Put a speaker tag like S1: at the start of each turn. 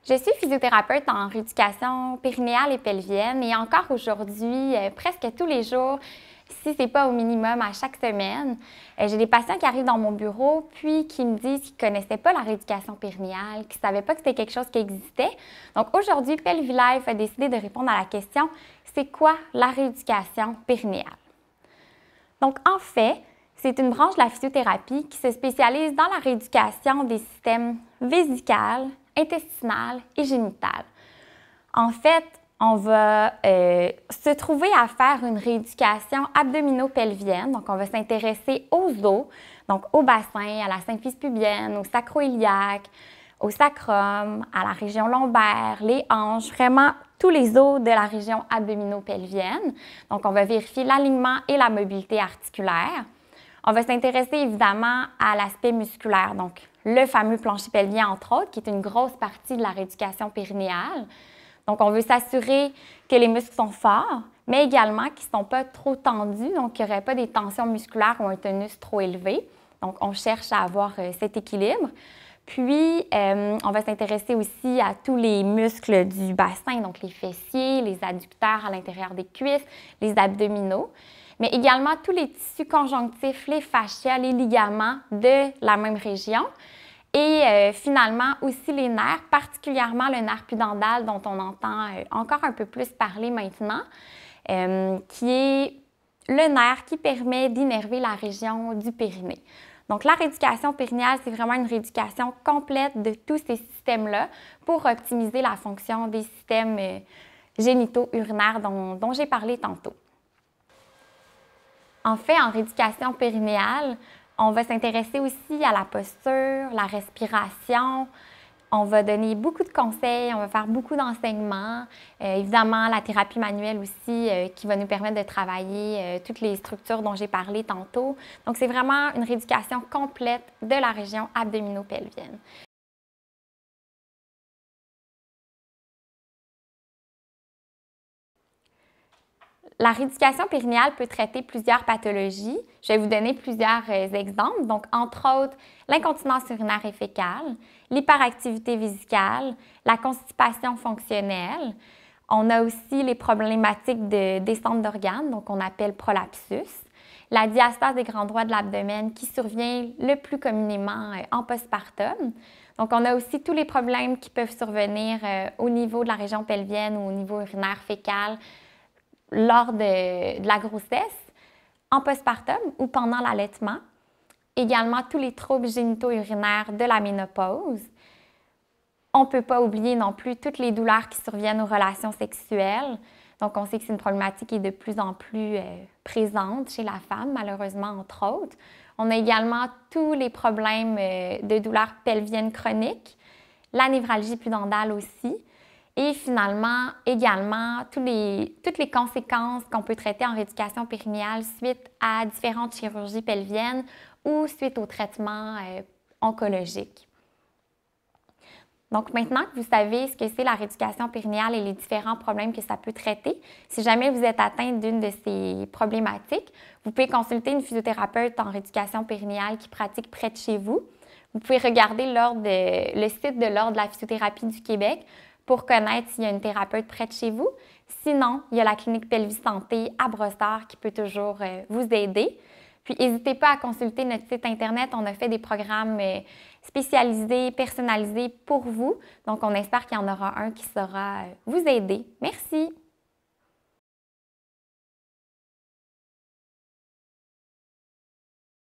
S1: Je suis physiothérapeute en rééducation périnéale et pelvienne et encore aujourd'hui, presque tous les jours, si ce n'est pas au minimum à chaque semaine, j'ai des patients qui arrivent dans mon bureau puis qui me disent qu'ils ne connaissaient pas la rééducation périnéale, qu'ils ne savaient pas que c'était quelque chose qui existait. Donc aujourd'hui, Pelvilife a décidé de répondre à la question « C'est quoi la rééducation périnéale? » Donc en fait, c'est une branche de la physiothérapie qui se spécialise dans la rééducation des systèmes vésical, intestinal et génital. En fait, on va se trouver à faire une rééducation abdominopelvienne. Donc, on va s'intéresser aux os, donc au bassin, à la symphyse pubienne, au sacro-iliaque, au sacrum, à la région lombaire, les hanches, vraiment tous les os de la région abdominopelvienne. Donc, on va vérifier l'alignement et la mobilité articulaire. On va s'intéresser évidemment à l'aspect musculaire, donc le fameux plancher pelvien, entre autres, qui est une grosse partie de la rééducation périnéale. Donc, on veut s'assurer que les muscles sont forts, mais également qu'ils ne sont pas trop tendus, donc qu'il n'y aurait pas des tensions musculaires ou un tonus trop élevé. Donc, on cherche à avoir cet équilibre. Puis, on va s'intéresser aussi à tous les muscles du bassin, donc les fessiers, les adducteurs à l'intérieur des cuisses, les abdominaux, mais également tous les tissus conjonctifs, les fascias, les ligaments de la même région. Et finalement, aussi les nerfs, particulièrement le nerf pudendal dont on entend encore un peu plus parler maintenant, qui est le nerf qui permet d'innerver la région du périnée. Donc, la rééducation périnéale, c'est vraiment une rééducation complète de tous ces systèmes-là pour optimiser la fonction des systèmes génitaux urinaires dont j'ai parlé tantôt. En fait, en rééducation périnéale, on va s'intéresser aussi à la posture, la respiration. On va donner beaucoup de conseils, on va faire beaucoup d'enseignements. Évidemment, la thérapie manuelle aussi qui va nous permettre de travailler toutes les structures dont j'ai parlé tantôt. Donc, c'est vraiment une rééducation complète de la région abdominopelvienne. La rééducation périnéale peut traiter plusieurs pathologies. Je vais vous donner plusieurs exemples. Donc, entre autres, l'incontinence urinaire et fécale, l'hyperactivité vésicale, la constipation fonctionnelle. On a aussi les problématiques de descente d'organes, donc on appelle prolapsus, la diastase des grands droits de l'abdomen qui survient le plus communément en postpartum. Donc, on a aussi tous les problèmes qui peuvent survenir au niveau de la région pelvienne ou au niveau urinaire fécal, lors de la grossesse, en postpartum ou pendant l'allaitement. Également, tous les troubles génito-urinaires de la ménopause. On ne peut pas oublier non plus toutes les douleurs qui surviennent aux relations sexuelles. Donc, on sait que c'est une problématique qui est de plus en plus présente chez la femme, malheureusement, entre autres. On a également tous les problèmes de douleurs pelviennes chroniques, la névralgie pudendale aussi. Et finalement, également, toutes les conséquences qu'on peut traiter en rééducation périnéale suite à différentes chirurgies pelviennes ou suite aux traitements oncologiques. Donc, maintenant que vous savez ce que c'est la rééducation périnéale et les différents problèmes que ça peut traiter, si jamais vous êtes atteinte d'une de ces problématiques, vous pouvez consulter une physiothérapeute en rééducation périnéale qui pratique près de chez vous. Vous pouvez regarder le site de l'Ordre de la physiothérapie du Québec pour connaître s'il y a une thérapeute près de chez vous. Sinon, il y a la clinique Pelvis Santé à Brossard qui peut toujours vous aider. Puis, n'hésitez pas à consulter notre site Internet. On a fait des programmes spécialisés, personnalisés pour vous. Donc, on espère qu'il y en aura un qui saura vous aider. Merci!